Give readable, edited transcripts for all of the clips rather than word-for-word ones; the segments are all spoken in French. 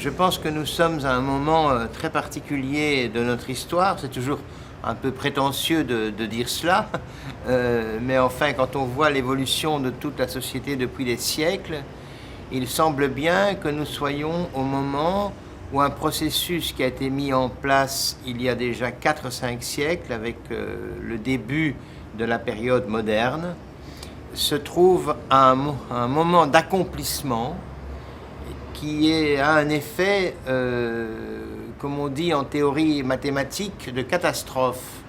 Je pense que nous sommes à un moment très particulier de notre histoire. C'est toujours un peu prétentieux de dire cela, mais enfin, quand on voit l'évolution de toute la société depuis des siècles, il semble bien que nous soyons au moment où un processus qui a été mis en place il y a déjà 4-5 siècles, avec le début de la période moderne, se trouve à un moment d'accomplissement qui a un effet, comme on dit en théorie mathématique, de catastrophe.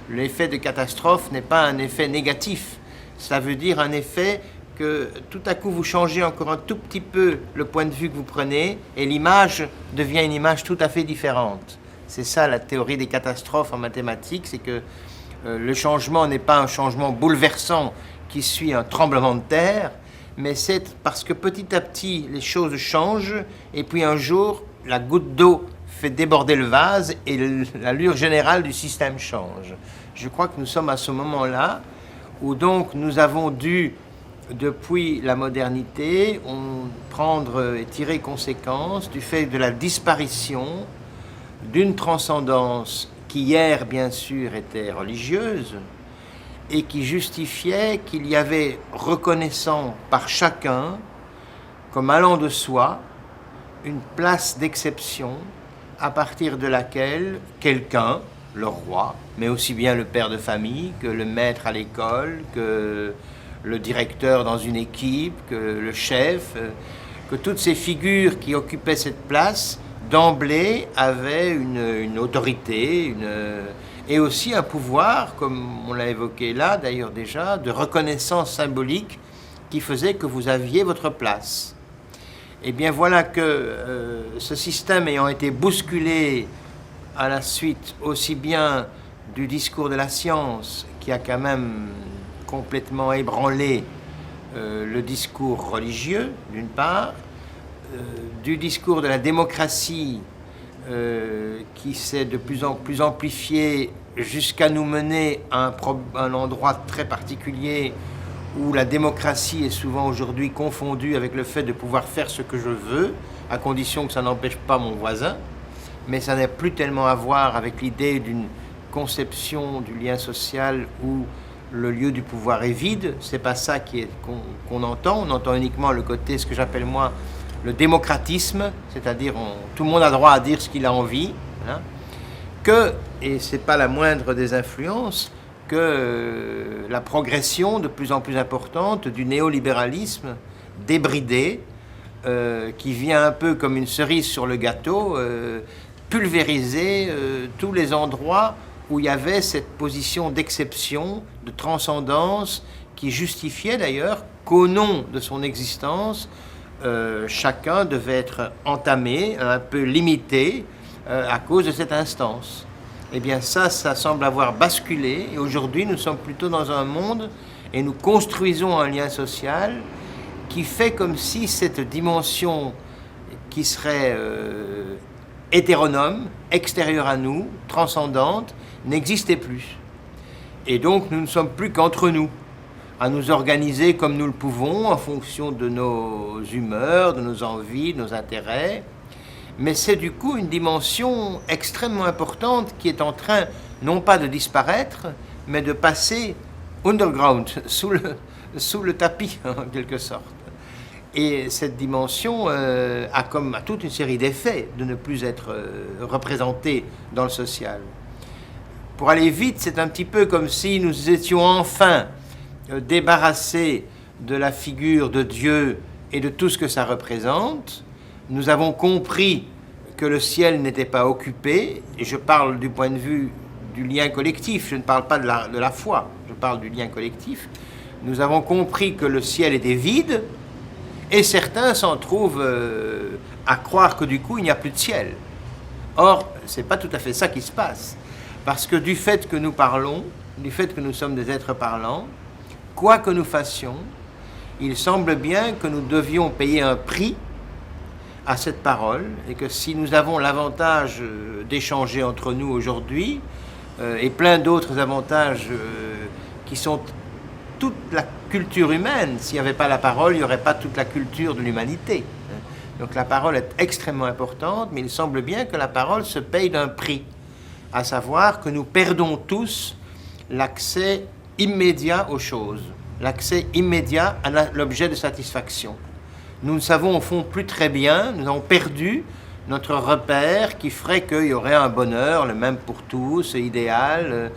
L'effet de catastrophe n'est pas un effet négatif. Ça veut dire un effet que tout à coup vous changez encore un tout petit peu le point de vue que vous prenez et l'image devient une image tout à fait différente. C'est ça la théorie des catastrophes en mathématiques, c'est que le changement n'est pas un changement bouleversant qui suit un tremblement de terre, mais c'est parce que petit à petit les choses changent et puis un jour la goutte d'eau fait déborder le vase et l'allure générale du système change. Je crois que nous sommes à ce moment-là où donc nous avons dû, depuis la modernité, prendre et tirer conséquence du fait de la disparition d'une transcendance qui hier bien sûr était religieuse et qui justifiait qu'il y avait reconnaissant par chacun, comme allant de soi, une place d'exception à partir de laquelle quelqu'un, le roi, mais aussi bien le père de famille que le maître à l'école, que le directeur dans une équipe, que le chef, que toutes ces figures qui occupaient cette place, d'emblée avaient une autorité, et aussi un pouvoir, comme on l'a évoqué là d'ailleurs déjà, de reconnaissance symbolique qui faisait que vous aviez votre place. Et bien voilà que ce système ayant été bousculé à la suite aussi bien du discours de la science qui a quand même complètement ébranlé le discours religieux d'une part, du discours de la démocratie qui s'est de plus en plus amplifié jusqu'à nous mener à un endroit très particulier où la démocratie est souvent aujourd'hui confondue avec le fait de pouvoir faire ce que je veux, à condition que ça n'empêche pas mon voisin, mais ça n'a plus tellement à voir avec l'idée d'une conception du lien social où le lieu du pouvoir est vide. C'est pas ça qu'on entend. On entend uniquement le côté, ce que j'appelle moi, le démocratisme, c'est-à-dire tout le monde a droit à dire ce qu'il a envie, hein, et c'est pas la moindre des influences, que la progression de plus en plus importante du néolibéralisme débridé, qui vient un peu comme une cerise sur le gâteau, pulvériser tous les endroits où il y avait cette position d'exception, de transcendance, qui justifiait d'ailleurs qu'au nom de son existence, chacun devait être entamé, un peu limité, à cause de cette instance. Eh bien ça semble avoir basculé, et aujourd'hui nous sommes plutôt dans un monde, et nous construisons un lien social qui fait comme si cette dimension qui serait hétéronome, extérieure à nous, transcendante, n'existait plus. Et donc nous ne sommes plus qu'entre nous, à nous organiser comme nous le pouvons, en fonction de nos humeurs, de nos envies, de nos intérêts. Mais c'est du coup une dimension extrêmement importante qui est en train, non pas de disparaître, mais de passer underground, sous le tapis, en quelque sorte. Et cette dimension a toute une série d'effets de ne plus être représentée dans le social. Pour aller vite, c'est un petit peu comme si nous étions enfin débarrassés de la figure de Dieu et de tout ce que ça représente. Nous avons compris que le ciel n'était pas occupé, et je parle du point de vue du lien collectif, je ne parle pas de la foi, je parle du lien collectif. Nous avons compris que le ciel était vide, et certains s'en trouvent à croire que du coup il n'y a plus de ciel. Or, ce n'est pas tout à fait ça qui se passe, parce que du fait que nous parlons, du fait que nous sommes des êtres parlants, quoi que nous fassions, il semble bien que nous devions payer un prix à cette parole, et que si nous avons l'avantage d'échanger entre nous aujourd'hui, et plein d'autres avantages qui sont toute la culture humaine, s'il n'y avait pas la parole, il n'y aurait pas toute la culture de l'humanité. Donc la parole est extrêmement importante, mais il semble bien que la parole se paye d'un prix, à savoir que nous perdons tous l'accès immédiat aux choses, l'accès immédiat à l'objet de satisfaction. Nous ne savons au fond plus très bien, nous avons perdu notre repère qui ferait qu'il y aurait un bonheur, le même pour tous, idéal.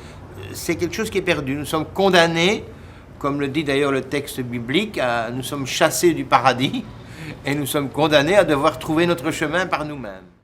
C'est quelque chose qui est perdu. Nous sommes condamnés, comme le dit d'ailleurs le texte biblique, nous sommes chassés du paradis et nous sommes condamnés à devoir trouver notre chemin par nous-mêmes.